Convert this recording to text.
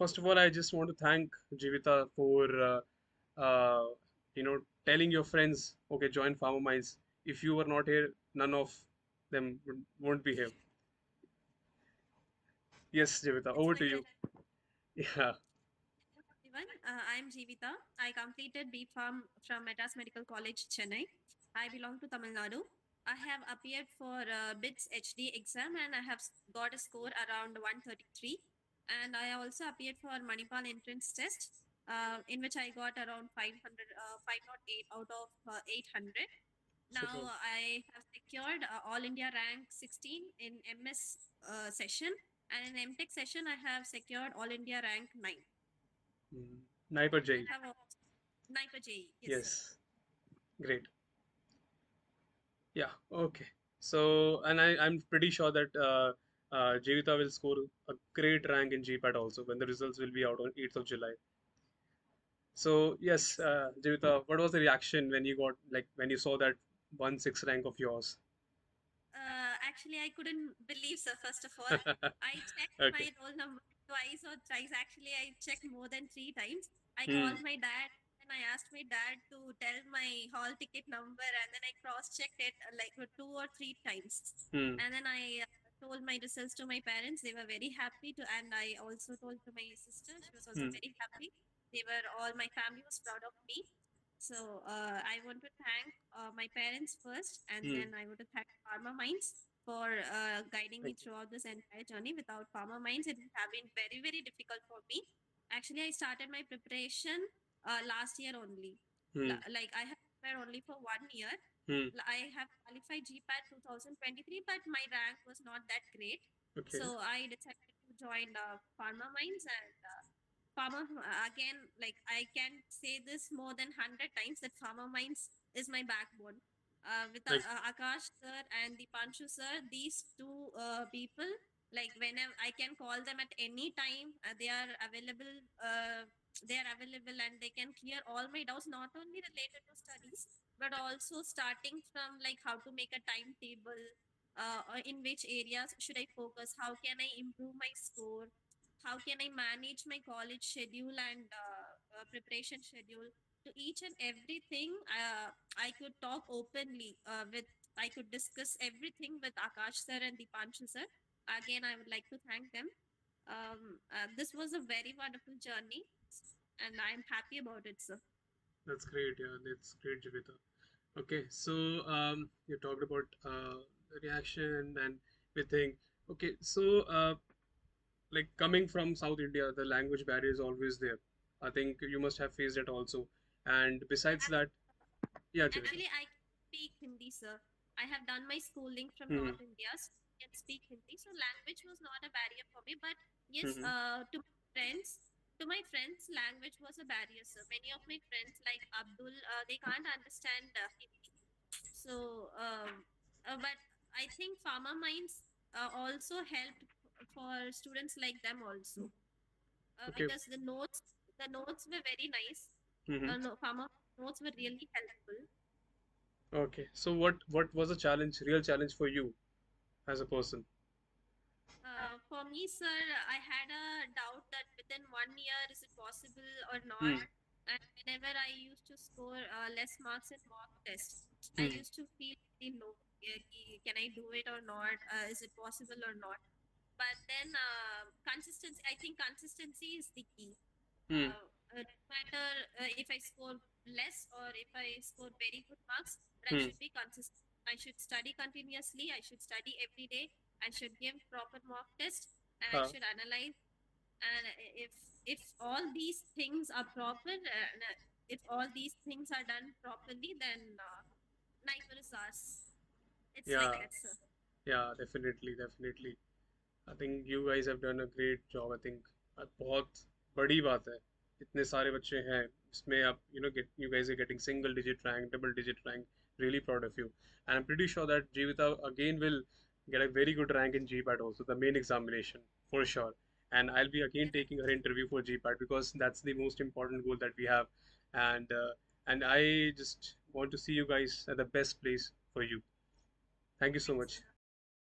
first of all, I just want to thank Jeevitha for telling your friends, okay, join Pharmaminds. If you were not here, none of them won't be here. Yes, Jeevitha, It's over my to you. pleasure. Yeah. Hello everyone, I'm Jeevitha. I completed B Pharm from Madras Medical College, Chennai. I belong to Tamil Nadu. I have appeared for BITS HD exam and I have got a score around 133. And I also appeared for Manipal entrance test, in which I got around 508 out of 800. Super. Now I have secured All India rank 16 in MS session, and in MTech session I have secured All India rank 9. Mm. Sniper And J. have a Sniper JE. Yes, sir. Yes. Great. Yeah. Okay. So, and I'm pretty sure that Jeevitha will score a great rank in GPAT also when the results will be out on 8th of July. So yes, Yes. Jeevitha, what was the reaction when you got like when you saw that 1/6 rank of yours? Actually, I couldn't believe, sir. First of all, I checked Okay. my roll number twice or thrice. Actually, I checked more than 3 times. I Hmm. called my dad and I asked my dad to tell my hall ticket number, and then I cross-checked it like 2 or 3 times. Hmm. And then I told my results to my parents. They were very happy to, and I also told to my sister. She was also Hmm. very happy. They were all my family was proud of me. So I want to thank my parents first, and Hmm. then I want to thank Pharmaminds for guiding me Thank you. throughout this entire journey. Without Pharmaminds, it would have been very, very difficult for me. Actually, I started my preparation last year only. Hmm. Like I have prepared only for 1 year. Hmm. I have qualified GPAT 2023, but my rank was not that great. Okay. So I decided to join Pharmaminds and Pharma again. Like I can say this more than 100 times that Pharmaminds is my backbone. With Like. Akash sir and the Panshu sir, these two people, like whenever I can call them at any time, they are available. They are available and they can clear all my doubts, not only related to studies, but also starting from like how to make a timetable, or in which areas should I focus, how can I improve my score, how can I manage my college schedule and preparation schedule. To each and everything, I could talk openly with. I could discuss everything with Akash sir and Dipanshu sir. Again, I would like to thank them. This was a very wonderful journey, and I'm happy about it, sir. That's great. Yeah, that's great, Jeevitha. Okay, so you talked about the reaction and everything. Okay, so like coming from South India, the language barrier is always there. I think you must have faced it also. And besides that, yeah, Jeevitha. Actually, I can speak Hindi, sir. I have done my schooling from Hmm. North India, so I can speak Hindi. So language was not a barrier for me. But yes, Hmm. to my friends, language was a barrier, sir. Many of my friends, like Abdul, they can't understand Hindi. So, but I think Pharma Minds also helped for students like them also, Okay. because the notes were very nice. Hmm. No, Pharma notes were really helpful. Okay. So what was the challenge, real challenge for you as a person? For me, sir, I had a doubt that within 1 year, is it possible or not? Hmm. And whenever I used to score less marks in mock test, I Hmm. used to feel very low. Can I do it or not? Is it possible or not? But then consistency. I think consistency is the key. Hmm. No matter if I score less or if I score very good marks, but I Hmm. should be consistent. I should study continuously. I should study every day. I should give proper mock test, and I Uh, should analyze. And if all these things are proper, if all these things are done properly, then neither is ours. It's like yeah. that, sir. Yeah. Definitely. Definitely. I think you guys have done a great job. I think बहुत बड़ी बात है इतने सारे बच्चे हैं इसमें आप get you guys are getting single digit rank, double digit rank. Really proud of you, and I'm pretty sure that Jeevitha again will get a very good rank in GPAT also, the main examination for sure. And I'll be again Yes, taking her interview for GPAT because that's the most important goal that we have, and I just want to see you guys at the best place for you. Thank you so thanks, much. sir.